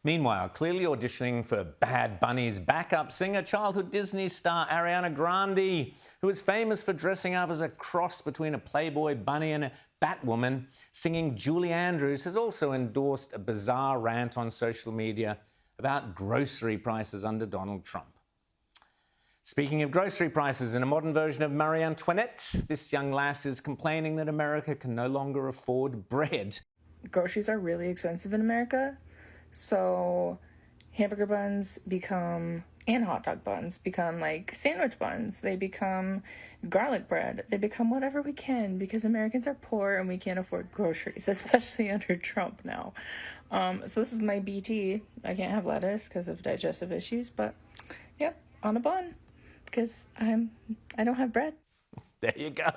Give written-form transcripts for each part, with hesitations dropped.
Meanwhile, clearly auditioning for Bad Bunny's backup singer, childhood Disney star Ariana Grande, who is famous for dressing up as a cross between a Playboy bunny and a Batwoman, singing Julie Andrews, has also endorsed a bizarre rant on social media about grocery prices under Donald Trump. Speaking of grocery prices, in a modern version of Marie Antoinette, this young lass is complaining that America can no longer afford bread. Groceries are really expensive in America, so hamburger buns and hot dog buns become like sandwich buns. They become garlic bread. They become whatever we can because Americans are poor and we can't afford groceries, especially under Trump now. So this is my BT. I can't have lettuce because of digestive issues, but yep, on a bun because I don't have bread. There you go.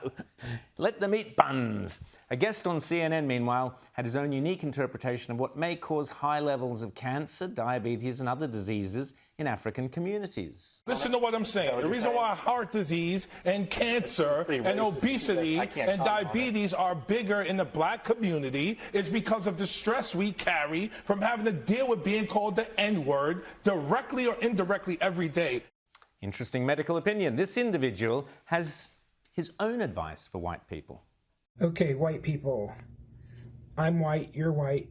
Let them eat buns. A guest on CNN, meanwhile, had his own unique interpretation of what may cause high levels of cancer, diabetes, and other diseases in African communities. Listen to what I'm saying. The reason why heart disease and cancer and obesity and diabetes are bigger in the black community is because of the stress we carry from having to deal with being called the N-word directly or indirectly every day. Interesting medical opinion. This individual has his own advice for white people. Okay, white people. I'm white, you're white.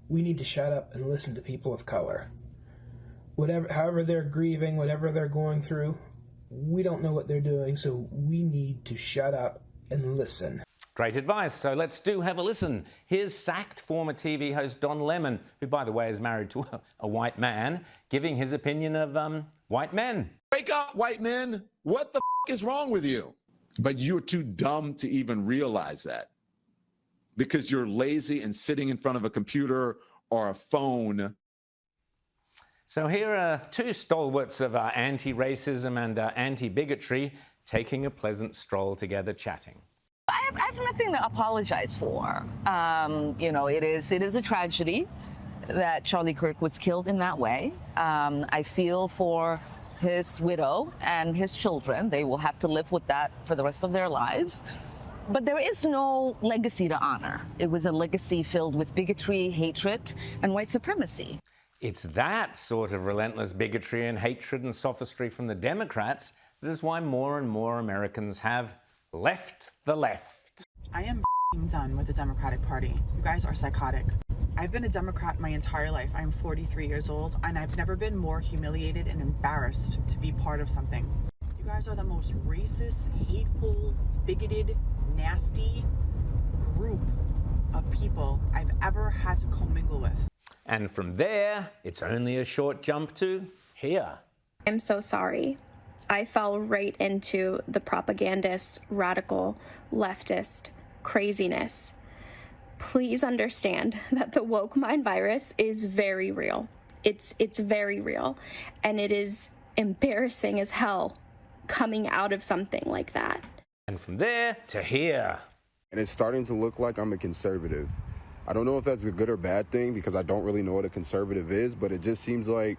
We need to shut up and listen to people of color. However they're grieving, whatever they're going through, we don't know what they're doing, so we need to shut up and listen. Great advice. So let's have a listen. Here's sacked former TV host Don Lemon, who, by the way, is married to a white man, giving his opinion of white men. Wake up, white men. What the is wrong with you? But you're too dumb to even realize that because you're lazy and sitting in front of a computer or a phone. So here are two stalwarts of anti-racism and anti-bigotry taking a pleasant stroll together chatting. I have nothing to apologize for. You know, it is a tragedy that Charlie Kirk was killed in that way. I feel for his widow and his children. They will have to live with that for the rest of their lives. But there is no legacy to honor. It was a legacy filled with bigotry, hatred, and white supremacy. It's that sort of relentless bigotry and hatred and sophistry from the Democrats that is why more and more Americans have left the left. I am done with the Democratic Party. You guys are psychotic. I've been a Democrat my entire life. I'm 43 years old, and I've never been more humiliated and embarrassed to be part of something. You guys are the most racist, hateful, bigoted, nasty group of people I've ever had to commingle with. And from there, it's only a short jump to here. I'm so sorry. I fell right into the propagandist, radical, leftist craziness. Please understand that the woke mind virus is very real. It's very real. And it is embarrassing as hell coming out of something like that. And from there to here. And it's starting to look like I'm a conservative. I don't know if that's a good or bad thing because I don't really know what a conservative is, but it just seems like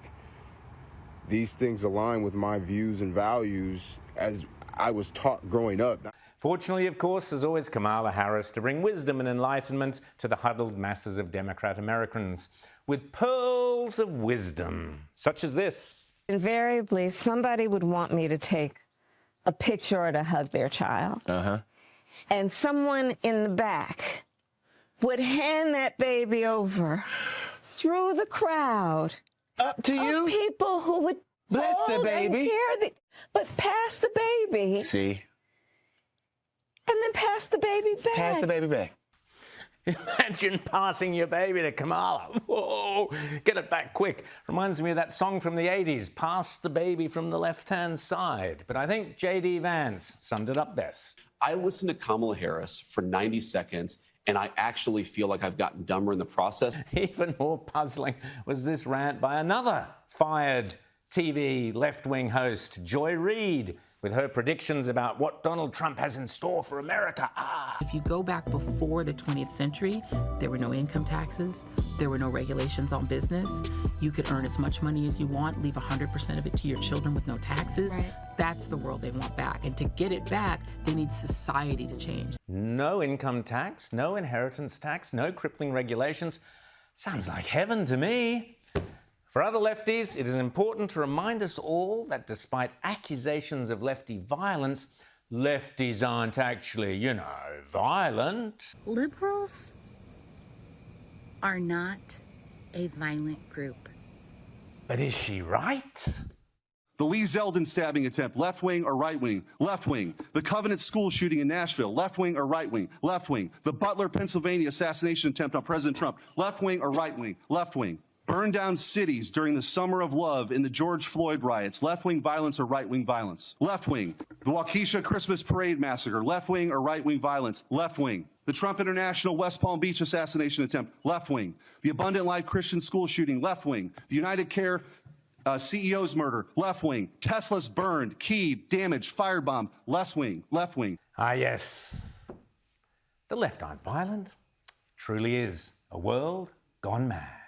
these things align with my views and values as I was taught growing up. Fortunately, of course, there's always Kamala Harris to bring wisdom and enlightenment to the huddled masses of Democrat Americans with pearls of wisdom, such as this. Invariably, somebody would want me to take a picture or to hug their child. And someone in the back would hand that baby over through the crowd. Up to you? People who would bless the baby. But pass the baby. See? And then pass the baby back. Pass the baby back. Imagine passing your baby to Kamala. Whoa, get it back quick. Reminds me of that song from the 80s, Pass the Baby from the Left-Hand Side. But I think J.D. Vance summed it up best. I listened to Kamala Harris for 90 seconds, and I actually feel like I've gotten dumber in the process. Even more puzzling was this rant by another fired TV left-wing host, Joy Reid, with her predictions about what Donald Trump has in store for America. If you go back before the 20th century, there were no income taxes, there were no regulations on business. You could earn as much money as you want, leave 100% of it to your children with no taxes. Right. That's the world they want back. And to get it back, they need society to change. No income tax, no inheritance tax, no crippling regulations. Sounds like heaven to me. For other lefties, it is important to remind us all that despite accusations of lefty violence, lefties aren't actually, you know, violent. Liberals are not a violent group. But is she right? The Lee Zeldin stabbing attempt, left wing or right wing? Left wing. The Covenant school shooting in Nashville, left wing or right wing? Left wing. The Butler, Pennsylvania assassination attempt on President Trump, left wing or right wing? Left wing. Burn down cities during the Summer of Love in the George Floyd riots, left wing violence or right wing violence? Left wing. The Waukesha Christmas Parade massacre, left wing or right wing violence? Left wing. The Trump International West Palm Beach assassination attempt, left wing. The Abundant Life Christian school shooting, left wing. The United Care CEO's murder, left wing. Tesla's burned, keyed, damaged, firebombed, left wing, left wing. Ah, yes. The left aren't violent. It truly is a world gone mad.